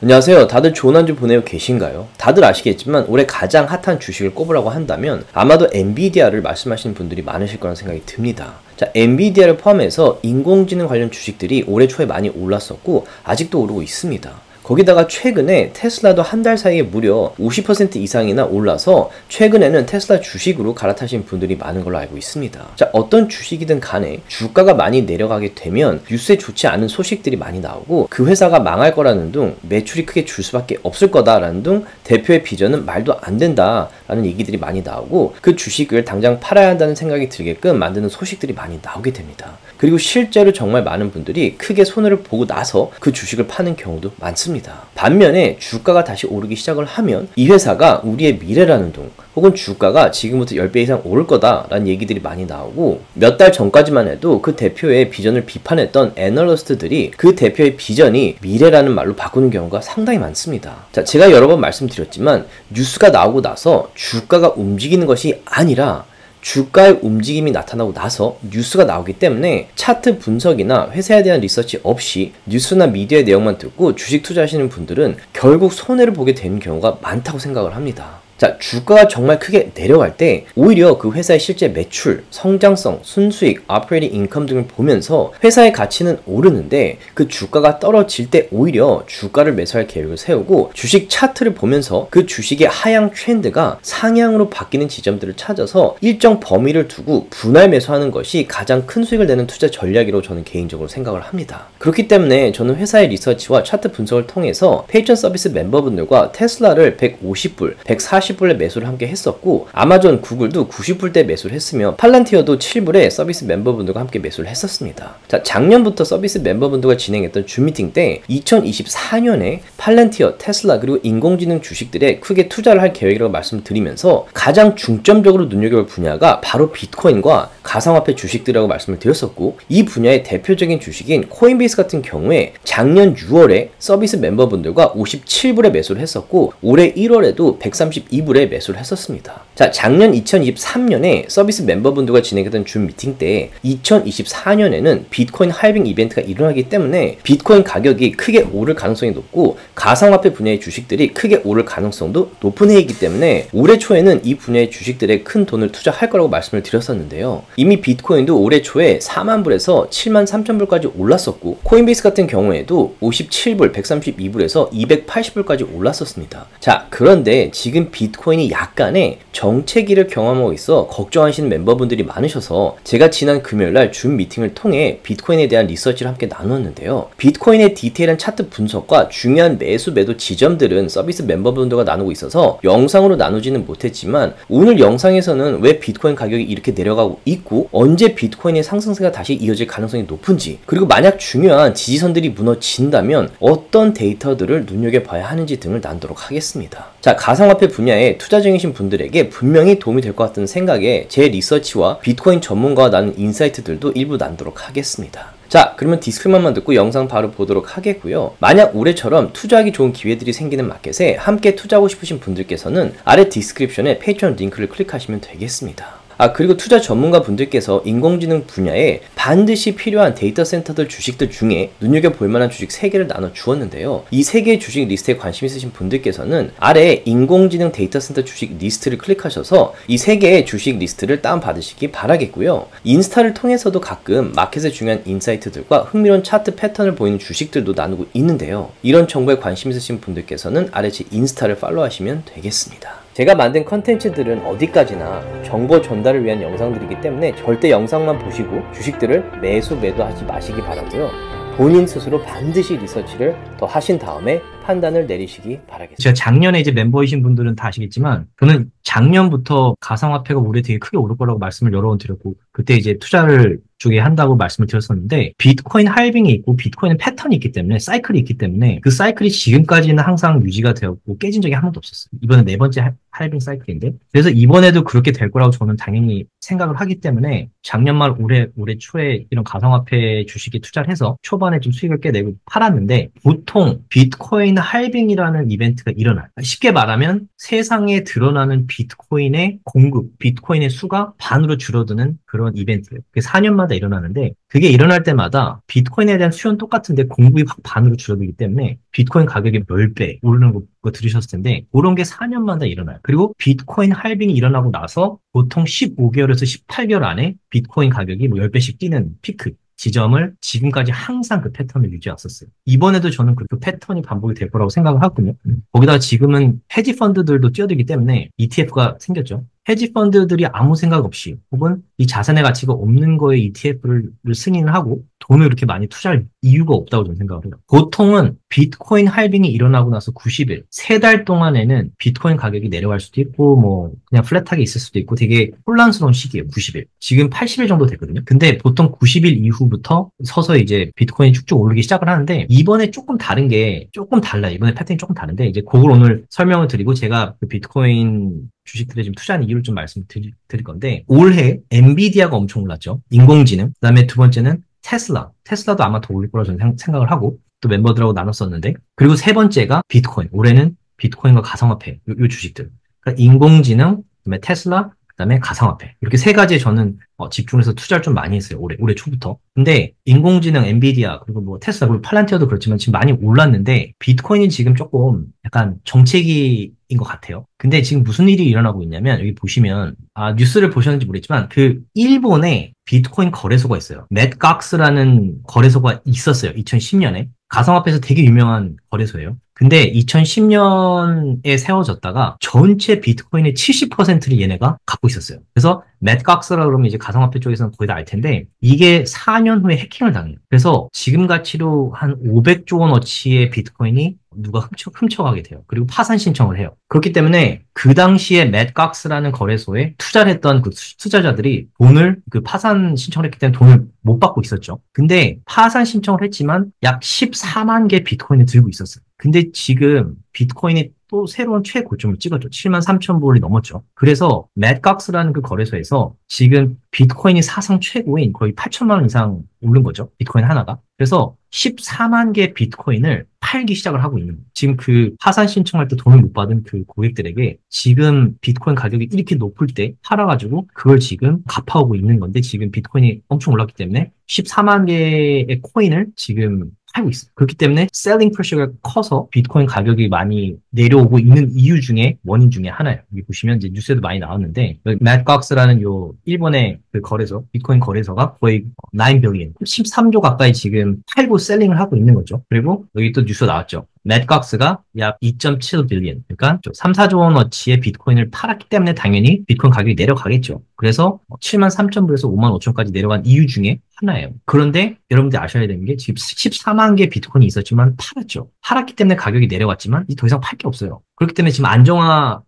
안녕하세요. 다들 좋은 한 주 보내고 계신가요? 다들 아시겠지만 올해 가장 핫한 주식을 꼽으라고 한다면 아마도 엔비디아를 말씀하시는 분들이 많으실 거라는 생각이 듭니다. 자, 엔비디아를 포함해서 인공지능 관련 주식들이 올해 초에 많이 올랐었고 아직도 오르고 있습니다. 거기다가 최근에 테슬라도 한 달 사이에 무려 50% 이상이나 올라서 최근에는 테슬라 주식으로 갈아타신 분들이 많은 걸로 알고 있습니다. 자, 어떤 주식이든 간에 주가가 많이 내려가게 되면 뉴스에 좋지 않은 소식들이 많이 나오고 그 회사가 망할 거라는 둥, 매출이 크게 줄 수밖에 없을 거다라는 둥, 대표의 비전은 말도 안 된다라는 얘기들이 많이 나오고 그 주식을 당장 팔아야 한다는 생각이 들게끔 만드는 소식들이 많이 나오게 됩니다. 그리고 실제로 정말 많은 분들이 크게 손해를 보고 나서 그 주식을 파는 경우도 많습니다. 반면에 주가가 다시 오르기 시작을 하면 이 회사가 우리의 미래라는 둥, 혹은 주가가 지금부터 10배 이상 오를 거다라는 얘기들이 많이 나오고 몇 달 전까지만 해도 그 대표의 비전을 비판했던 애널리스트들이 그 대표의 비전이 미래라는 말로 바꾸는 경우가 상당히 많습니다. 자, 제가 여러 번 말씀드렸지만 뉴스가 나오고 나서 주가가 움직이는 것이 아니라 주가의 움직임이 나타나고 나서 뉴스가 나오기 때문에 차트 분석이나 회사에 대한 리서치 없이 뉴스나 미디어의 내용만 듣고 주식 투자하시는 분들은 결국 손해를 보게 되는 경우가 많다고 생각을 합니다. 자, 주가가 정말 크게 내려갈 때 오히려 그 회사의 실제 매출, 성장성, 순수익, 오퍼레이팅 인컴 등을 보면서 회사의 가치는 오르는데 그 주가가 떨어질 때 오히려 주가를 매수할 계획을 세우고 주식 차트를 보면서 그 주식의 하향 트렌드가 상향으로 바뀌는 지점들을 찾아서 일정 범위를 두고 분할 매수하는 것이 가장 큰 수익을 내는 투자 전략이라고 저는 개인적으로 생각을 합니다. 그렇기 때문에 저는 회사의 리서치와 차트 분석을 통해서 페이천 서비스 멤버분들과 테슬라를 150불, 140불에 매수를 함께 했었고 아마존, 구글도 90불대 매수를 했으며 팔란티어도 7불에 서비스 멤버분들과 함께 매수를 했었습니다. 자, 작년부터 서비스 멤버분들과 진행했던 줌 미팅 때 2024년에 팔란티어, 테슬라 그리고 인공지능 주식들에 크게 투자를 할 계획이라고 말씀드리면서 가장 중점적으로 눈여겨볼 분야가 바로 비트코인과 가상화폐 주식들이라고 말씀을 드렸었고 이 분야의 대표적인 주식인 코인베이스 같은 경우에 작년 6월에 서비스 멤버분들과 57불에 매수를 했었고 올해 1월에도 132불에 매수를 했었습니다. 자, 작년 2023년에 서비스 멤버분들과 진행했던 줌 미팅 때 2024년에는 비트코인 할빙 이벤트가 일어나기 때문에 비트코인 가격이 크게 오를 가능성이 높고 가상화폐 분야의 주식들이 크게 오를 가능성도 높은 해이기 때문에 올해 초에는 이 분야의 주식들에 큰 돈을 투자할 거라고 말씀을 드렸었는데요. 이미 비트코인도 올해 초에 4만불에서 7만 3천불까지 올랐었고 코인베이스 같은 경우에도 57불, 132불에서 280불까지 올랐었습니다. 자, 그런데 지금 비트코인이 약간의 정체기를 경험하고 있어 걱정하시는 멤버분들이 많으셔서 제가 지난 금요일날 줌 미팅을 통해 비트코인에 대한 리서치를 함께 나누었는데요. 비트코인의 디테일한 차트 분석과 중요한 매수 매도 지점들은 서비스 멤버분들과 나누고 있어서 영상으로 나누지는 못했지만 오늘 영상에서는 왜 비트코인 가격이 이렇게 내려가고 있고 언제 비트코인의 상승세가 다시 이어질 가능성이 높은지 그리고 만약 중요한 지지선들이 무너진다면 어떤 데이터들을 눈여겨봐야 하는지 등을 나누도록 하겠습니다. 자, 가상화폐 분야에 투자 중이신 분들에게 분명히 도움이 될 것 같은 생각에 제 리서치와 비트코인 전문가와 나눈 인사이트들도 일부 나누도록 하겠습니다. 자, 그러면 디스크만만 듣고 영상 바로 보도록 하겠고요. 만약 올해처럼 투자하기 좋은 기회들이 생기는 마켓에 함께 투자하고 싶으신 분들께서는 아래 디스크립션에 페이트론 링크를 클릭하시면 되겠습니다. 그리고 투자 전문가 분들께서 인공지능 분야에 반드시 필요한 데이터 센터들 주식들 중에 눈여겨볼 만한 주식 3개를 나눠 주었는데요. 이 3개의 주식 리스트에 관심 있으신 분들께서는 아래 인공지능 데이터 센터 주식 리스트를 클릭하셔서 이 3개의 주식 리스트를 다운받으시기 바라겠고요. 인스타를 통해서도 가끔 마켓의 중요한 인사이트들과 흥미로운 차트 패턴을 보이는 주식들도 나누고 있는데요. 이런 정보에 관심 있으신 분들께서는 아래 제 인스타를 팔로우하시면 되겠습니다. 제가 만든 컨텐츠들은 어디까지나 정보 전달을 위한 영상들이기 때문에 절대 영상만 보시고 주식들을 매수 매도하지 마시기 바라고요. 본인 스스로 반드시 리서치를 더 하신 다음에 판단을 내리시기 바라겠습니다. 제가 작년에 이제 멤버이신 분들은 다 아시겠지만 저는 작년부터 가상화폐가 올해 되게 크게 오를 거라고 말씀을 여러 번 드렸고 그때 이제 투자를 쪽에 한다고 말씀을 드렸었는데 비트코인 할빙이 있고 비트코인은 패턴이 있기 때문에 사이클이 있기 때문에 그 사이클이 지금까지는 항상 유지가 되었고 깨진 적이 한 번도 없었어요. 이번에 4번째 할빙 사이클인데 그래서 이번에도 그렇게 될 거라고 저는 당연히 생각을 하기 때문에 작년 말 올해 초에 이런 가상화폐 주식에 투자를 해서 초반에 좀 수익을 꽤 내고 팔았는데 보통 비트코인 할빙이라는 이벤트가 일어나요. 쉽게 말하면 세상에 드러나는 비트코인의 공급, 비트코인의 수가 반으로 줄어드는 그런 이벤트예요. 그게 4년마다 일어나는데 그게 일어날 때마다 비트코인에 대한 수요는 똑같은데 공급이 확 반으로 줄어들기 때문에 비트코인 가격이 몇 배 오르는 거 들으셨을 텐데 그런 게 4년마다 일어나요. 그리고 비트코인 할빙이 일어나고 나서 보통 15개월에서 18개월 안에 비트코인 가격이 뭐 10배씩 뛰는 피크 지점을 지금까지 항상 그 패턴을 유지해 왔었어요. 이번에도 저는 그 패턴이 반복이 될 거라고 생각을 하거든요. 거기다가 지금은 헤지 펀드들도 뛰어들기 때문에 ETF가 생겼죠. 헤지 펀드들이 아무 생각 없이 혹은 이 자산의 가치가 없는 거에 ETF를 승인을 하고 돈을 이렇게 많이 투자할 이유가 없다고 저는 생각을 해요. 보통은 비트코인 할빙이 일어나고 나서 90일, 3달 동안에는 비트코인 가격이 내려갈 수도 있고 뭐 그냥 플랫하게 있을 수도 있고 되게 혼란스러운 시기예요. 90일. 지금 80일 정도 됐거든요. 근데 보통 90일 이후부터 서서히 이제 비트코인이 쭉쭉 오르기 시작을 하는데 이번에 조금 다른 게 조금 달라요. 이번에 패턴이 조금 다른데 이제 그걸 오늘 설명을 드리고 제가 그 비트코인 주식들에 지금 투자하는 이유를 좀 말씀드릴 건데 올해 엔비디아가 엄청 올랐죠. 인공지능. 그다음에 두 번째는 테슬라도 아마 더 올릴 거라고 저는 생각을 하고 또 멤버들하고 나눴었는데 그리고 세 번째가 비트코인. 올해는 비트코인과 가상화폐 요 주식들. 그러니까 인공지능, 그다음에 테슬라, 그다음에 가상화폐. 이렇게 세 가지에 저는 집중해서 투자를 좀 많이 했어요. 올해 초부터. 근데 인공지능, 엔비디아, 그리고 뭐 테슬라, 그리고 팔란티어도 그렇지만 지금 많이 올랐는데 비트코인이 지금 조금 약간 정체기인 것 같아요. 근데 지금 무슨 일이 일어나고 있냐면 여기 보시면 뉴스를 보셨는지 모르겠지만 그 일본에 비트코인 거래소가 있어요. 맷각스라는 거래소가 있었어요. 2010년에. 가상화폐에서 되게 유명한 거래소예요. 근데 2010년에 세워졌다가 전체 비트코인의 70%를 얘네가 갖고 있었어요. 그래서 맷각스라 그러면 이제 가상화폐 쪽에서는 거의 다 알 텐데 이게 4년 후에 해킹을 당해요. 그래서 지금 가치로 한 500조 원어치의 비트코인이 누가 훔쳐가게 돼요. 그리고 파산 신청을 해요. 그렇기 때문에 그 당시에 맷각스라는 거래소에 투자를 했던 그 투자자들이 돈을 그 파산 신청을 했기 때문에 돈을 못 받고 있었죠. 근데 파산 신청을 했지만 약 14만 개 비트코인을 들고 있었어요. 근데 지금 비트코인이 또 새로운 최고점을 찍었죠. 7만 3천 불이 넘었죠. 그래서 맷각스라는 그 거래소에서 지금 비트코인이 사상 최고인 거의 8천만 원 이상 오른 거죠. 비트코인 하나가. 그래서 14만 개 비트코인을 팔기 시작을 하고 있는 거예요. 지금 그 파산 신청할 때 돈을 못 받은 그 고객들에게 지금 비트코인 가격이 이렇게 높을 때 팔아가지고 그걸 지금 갚아오고 있는 건데 지금 비트코인이 엄청 올랐기 때문에 14만 개의 코인을 지금 팔고 있어요. 그렇기 때문에 셀링 프레셔가 커서 비트코인 가격이 많이 내려오고 있는 이유 중에 원인 중에 하나예요. 여기 보시면 이제 뉴스에도 많이 나왔는데 맷각스라는 요 일본의 그 거래소, 비트코인 거래소가 거의 9 빌리언, 13조 가까이 지금 팔고 셀링을 하고 있는 거죠. 그리고 여기 또 뉴스 나왔죠. 맷각스가 약 2.7 빌리언, 그러니까 3, 4조 원어치의 비트코인을 팔았기 때문에 당연히 비트코인 가격이 내려가겠죠. 그래서 7만 3천 불에서 5만 5천까지 내려간 이유 중에 하나예요. 그런데 여러분들이 아셔야 되는 게 지금 14만 개 비트코인이 있었지만 팔았죠. 팔았기 때문에 가격이 내려갔지만 더 이상 팔 게 없어요. 그렇기 때문에 지금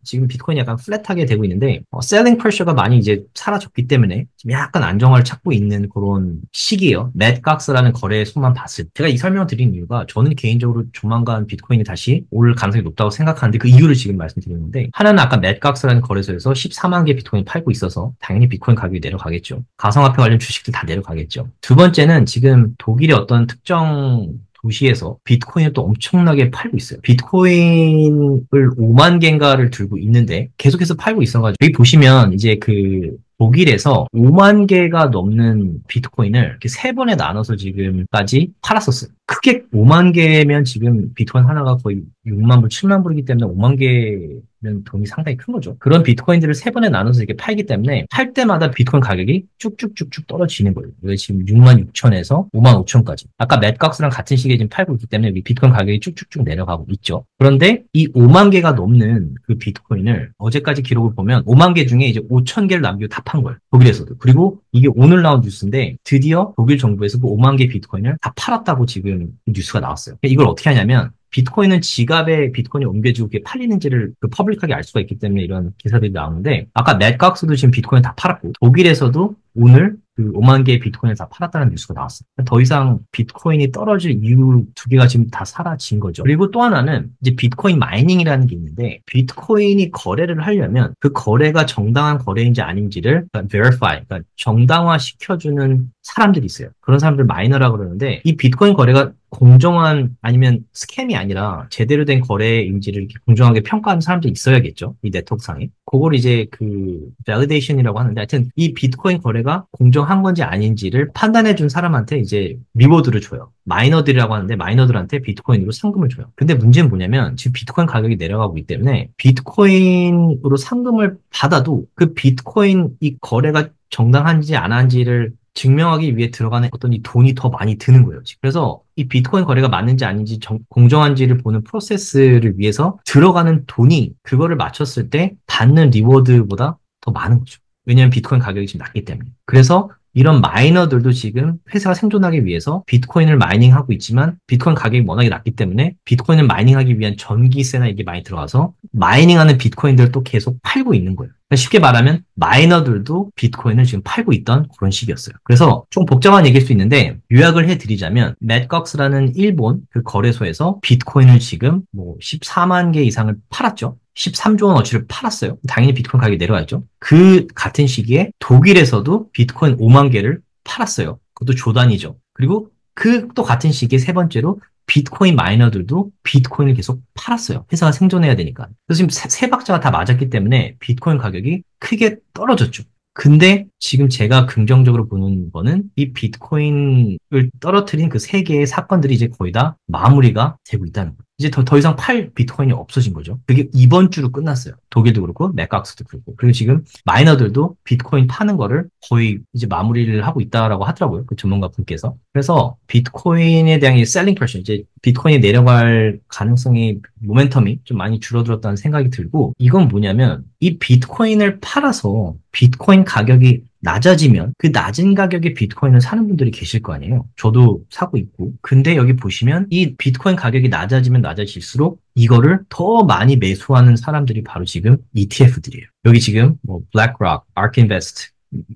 지금 비트코인이 약간 플랫하게 되고 있는데 셀링 프레셔가 많이 이제 사라졌기 때문에 지금 약간 안정화를 찾고 있는 그런 시기예요. 맷각스라는 거래소만 봤을 때 제가 이 설명을 드린 이유가 저는 개인적으로 조만간 비트코인이 다시 오를 가능성이 높다고 생각하는데 그 이유를 지금 말씀드리는데 하나는 아까 맷각스라는 거래소에서 14만 개 비트코인 팔고 있어서 당연히 비트코인 가격이 내려가겠죠. 가상화폐 관련 주식들 다 내려가겠죠. 두 번째는 지금 독일의 어떤 특정 도시에서 비트코인을 또 엄청나게 팔고 있어요. 비트코인을 5만 개인가를 들고 있는데 계속해서 팔고 있어가지고 여기 보시면 이제 그 독일에서 5만 개가 넘는 비트코인을 이렇게 세 번에 나눠서 지금까지 팔았었어요. 크게 5만 개면 지금 비트코인 하나가 거의 6만 불, 7만 불이기 때문에 5만 개면 돈이 상당히 큰 거죠. 그런 비트코인들을 세 번에 나눠서 이렇게 팔기 때문에 팔 때마다 비트코인 가격이 쭉쭉쭉쭉 떨어지는 거예요. 여기 지금 6만 6천에서 5만 5천까지. 아까 맷각스랑 같은 시기에 지금 팔고 있기 때문에 여기 비트코인 가격이 쭉쭉쭉 내려가고 있죠. 그런데 이 5만 개가 넘는 그 비트코인을 어제까지 기록을 보면 5만 개 중에 이제 5천 개를 남기고 다 판 거예요. 독일에서도. 그리고 이게 오늘 나온 뉴스인데 드디어 독일 정부에서 그 5만 개 비트코인을 다 팔았다고 지금 뉴스가 나왔어요. 이걸 어떻게 하냐면 비트코인은 지갑에 비트코인이 옮겨지고 그게 팔리는지를 그 퍼블릭하게 알 수가 있기 때문에 이런 기사들이 나오는데 아까 맷각스도 지금 비트코인 다 팔았고 독일에서도 오늘 그 그 5만 개의 비트코인을 다 팔았다는 뉴스가 나왔어요. 더 이상 비트코인이 떨어질 이유 두 개가 지금 다 사라진 거죠. 그리고 또 하나는 이제 비트코인 마이닝이라는 게 있는데 비트코인이 거래를 하려면 그 거래가 정당한 거래인지 아닌지를 verify, 그러니까 정당화 시켜주는 사람들이 있어요. 그런 사람들 마이너라고 그러는데 이 비트코인 거래가 공정한 아니면 스캠이 아니라 제대로 된 거래인지를 이렇게 공정하게 평가하는 사람들이 있어야겠죠. 이 네트워크상에. 그걸 이제 그 validation이라고 하는데 하여튼 이 비트코인 거래가 공정한 건지 아닌지를 판단해 준 사람한테 이제 리워드를 줘요. 마이너들이라고 하는데 마이너들한테 비트코인으로 상금을 줘요. 근데 문제는 뭐냐면 지금 비트코인 가격이 내려가고 있기 때문에 비트코인으로 상금을 받아도 그 비트코인 이 거래가 정당한지 안 한지를 증명하기 위해 들어가는 어떤 이 돈이 더 많이 드는 거예요. 지금. 그래서 이 비트코인 거래가 맞는지 아닌지 공정한지를 보는 프로세스를 위해서 들어가는 돈이 그거를 맞췄을 때 받는 리워드보다 더 많은 거죠. 왜냐하면 비트코인 가격이 지금 낮기 때문에. 그래서 이런 마이너들도 지금 회사가 생존하기 위해서 비트코인을 마이닝하고 있지만 비트코인 가격이 워낙에 낮기 때문에 비트코인을 마이닝하기 위한 전기세나 이게 많이 들어가서 마이닝하는 비트코인들을 또 계속 팔고 있는 거예요. 그러니까 쉽게 말하면 마이너들도 비트코인을 지금 팔고 있던 그런 시기였어요. 그래서 좀 복잡한 얘기일 수 있는데 요약을 해드리자면 맷꺽스라는 일본 그 거래소에서 비트코인을 지금 뭐 14만 개 이상을 팔았죠. 13조 원 어치를 팔았어요. 당연히 비트코인 가격이 내려가죠. 그 같은 시기에 독일에서도 비트코인 5만 개를 팔았어요. 그것도 조단위죠. 그리고 그 또 같은 시기에 세 번째로 비트코인 마이너들도 비트코인을 계속 팔았어요. 회사가 생존해야 되니까. 그래서 지금 세 박자가 다 맞았기 때문에 비트코인 가격이 크게 떨어졌죠. 근데 지금 제가 긍정적으로 보는 거는 이 비트코인을 떨어뜨린 그 세 개의 사건들이 이제 거의 다 마무리가 되고 있다는 거예요. 이제 더 이상 팔 비트코인이 없어진 거죠. 그게 이번 주로 끝났어요. 독일도 그렇고 맥각스도 그렇고. 그리고 지금 마이너들도 비트코인 파는 거를 거의 이제 마무리를 하고 있다라고 하더라고요. 그 전문가 분께서. 그래서 비트코인에 대한 이 셀링 프레셔, 이제 비트코인이 내려갈 가능성이 모멘텀이 좀 많이 줄어들었다는 생각이 들고 이건 뭐냐면 이 비트코인을 팔아서 비트코인 가격이 낮아지면 그 낮은 가격에 비트코인을 사는 분들이 계실 거 아니에요. 저도 사고 있고. 근데 여기 보시면 이 비트코인 가격이 낮아지면 낮아질수록 이거를 더 많이 매수하는 사람들이 바로 지금 ETF들이에요. 여기 지금 뭐 블랙록, 아크인베스트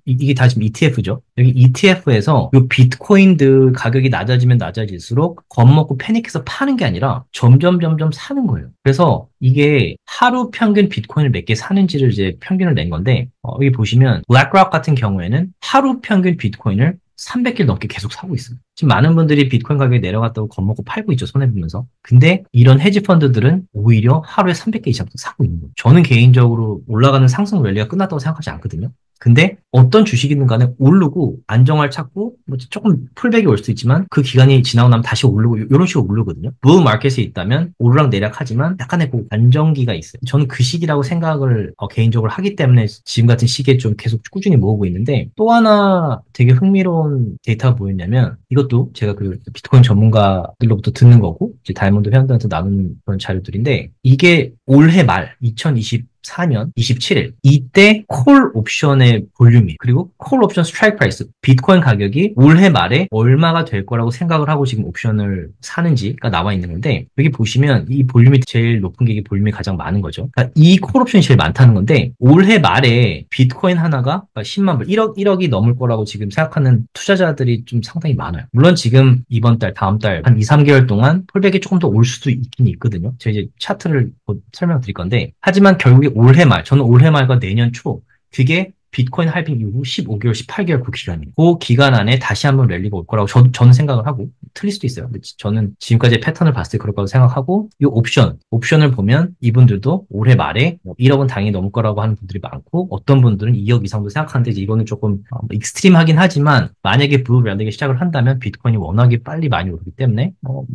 이게 다 지금 ETF죠. 여기 ETF에서 이 비트코인들 가격이 낮아지면 낮아질수록 겁먹고 패닉해서 파는 게 아니라 점점 사는 거예요. 그래서 이게 하루 평균 비트코인을 몇 개 사는지를 이제 평균을 낸 건데 여기 보시면 블랙록 같은 경우에는 하루 평균 비트코인을 300개 넘게 계속 사고 있어요. 지금 많은 분들이 비트코인 가격이 내려갔다고 겁먹고 팔고 있죠. 손해보면서. 근데 이런 헤지 펀드들은 오히려 하루에 300개 이상 사고 있는 거예요. 저는 개인적으로 올라가는 상승 랠리가 끝났다고 생각하지 않거든요. 근데 어떤 주식이든 간에 오르고 안정화를 찾고 뭐 조금 풀백이 올 수도 있지만 그 기간이 지나고 나면 다시 오르고 이런 식으로 오르거든요. 부ll 마켓에 있다면 오르락 내리락 하지만 약간의 그 안정기가 있어요. 저는 그 시기라고 생각을 개인적으로 하기 때문에 지금 같은 시기에 좀 계속 꾸준히 모으고 있는데 또 하나 되게 흥미로운 데이터가 뭐였냐면 이것도 제가 그 비트코인 전문가들로부터 듣는 거고 이제 다이아몬드 회원들한테 나눈 그런 자료들인데 이게 올해 말 2024년 27일 이때 콜 옵션의 볼륨이 그리고 콜 옵션 스트라이크 프라이스 비트코인 가격이 올해 말에 얼마가 될 거라고 생각을 하고 지금 옵션을 사는지가 나와 있는 건데 여기 보시면 이 볼륨이 제일 높은 게 이게 볼륨이 가장 많은 거죠. 그러니까 이 콜 옵션이 제일 많다는 건데 올해 말에 비트코인 하나가 10만 불 1억이 넘을 거라고 지금 생각하는 투자자들이 좀 상당히 많아요. 물론 지금 이번 달 다음 달 한 2, 3개월 동안 폴백이 조금 더 올 수도 있긴 있거든요. 제가 이제 차트를 곧 설명드릴 건데 하지만 결국에 올해 말 저는 올해 말과 내년 초 그게 비트코인 할빙 이후 15개월, 18개월 그 기간이에요. 그 기간 안에 다시 한번 랠리가 올 거라고 저는 생각을 하고 틀릴 수도 있어요. 근데 저는 지금까지 패턴을 봤을 때 그럴 거라고 생각하고 이 옵션을 보면 이분들도 올해 말에 1억은 당연히 넘을 거라고 하는 분들이 많고 어떤 분들은 2억 이상도 생각하는데 이제 이거는 조금 익스트림하긴 하지만 만약에 블루 랠리가 시작을 한다면 비트코인이 워낙에 빨리 많이 오르기 때문에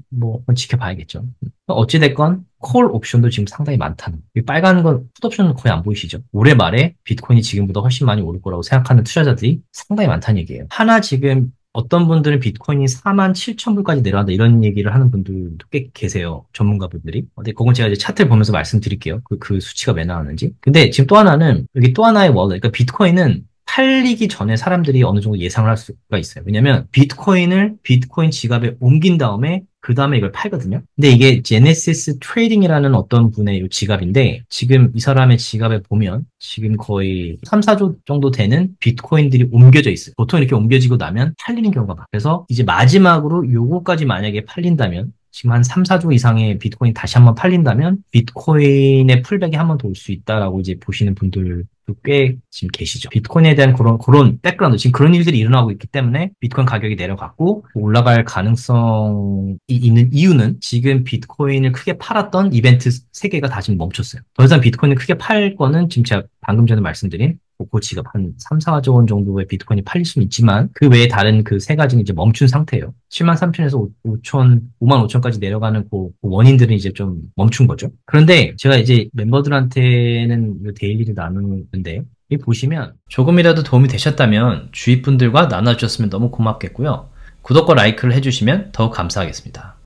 뭐 지켜봐야겠죠. 어찌됐건 콜 옵션도 지금 상당히 많다는 이 빨간 건 풋 옵션은 거의 안 보이시죠? 올해 말에 비트코인이 지금보다 훨씬 많이 오를 거라고 생각하는 투자자들이 상당히 많다는 얘기예요. 하나 지금 어떤 분들은 비트코인이 4만 7천 불까지 내려간다 이런 얘기를 하는 분들도 꽤 계세요. 전문가분들이. 근데 그건 제가 이제 차트를 보면서 말씀드릴게요. 그 수치가 왜 나왔는지. 근데 지금 또 하나는 여기 또 하나의 월렛. 그러니까 비트코인은 팔리기 전에 사람들이 어느 정도 예상을 할 수가 있어요. 왜냐면 비트코인을 비트코인 지갑에 옮긴 다음에 그 다음에 이걸 팔거든요. 근데 이게 제네시스 트레이딩이라는 어떤 분의 이 지갑인데 지금 이 사람의 지갑에 보면 지금 거의 3, 4조 정도 되는 비트코인들이 옮겨져 있어요. 보통 이렇게 옮겨지고 나면 팔리는 경우가 많아요. 그래서 이제 마지막으로 요거까지 만약에 팔린다면 지금 한 3, 4조 이상의 비트코인 다시 한번 팔린다면 비트코인의 풀백이 한번 더 올 수 있다라고 이제 보시는 분들도 꽤 지금 계시죠. 비트코인에 대한 그런 백그라운드, 지금 그런 일들이 일어나고 있기 때문에 비트코인 가격이 내려갔고 올라갈 가능성이 있는 이유는 지금 비트코인을 크게 팔았던 이벤트 3개가 다 지금 멈췄어요. 더 이상 비트코인을 크게 팔 거는 지금 제가 방금 전에 말씀드린 그 지갑 한 3, 4조 원 정도의 비트코인이 팔릴 수는 있지만 그 외에 다른 그 3가지는 이제 멈춘 상태예요. 73,000에서 55,000까지 내려가는 그 원인들은 이제 좀 멈춘 거죠. 그런데 제가 이제 멤버들한테는 데일리를 나누는데 이 보시면 조금이라도 도움이 되셨다면 주위 분들과 나눠주셨으면 너무 고맙겠고요. 구독과 라이크를 해주시면 더욱 감사하겠습니다.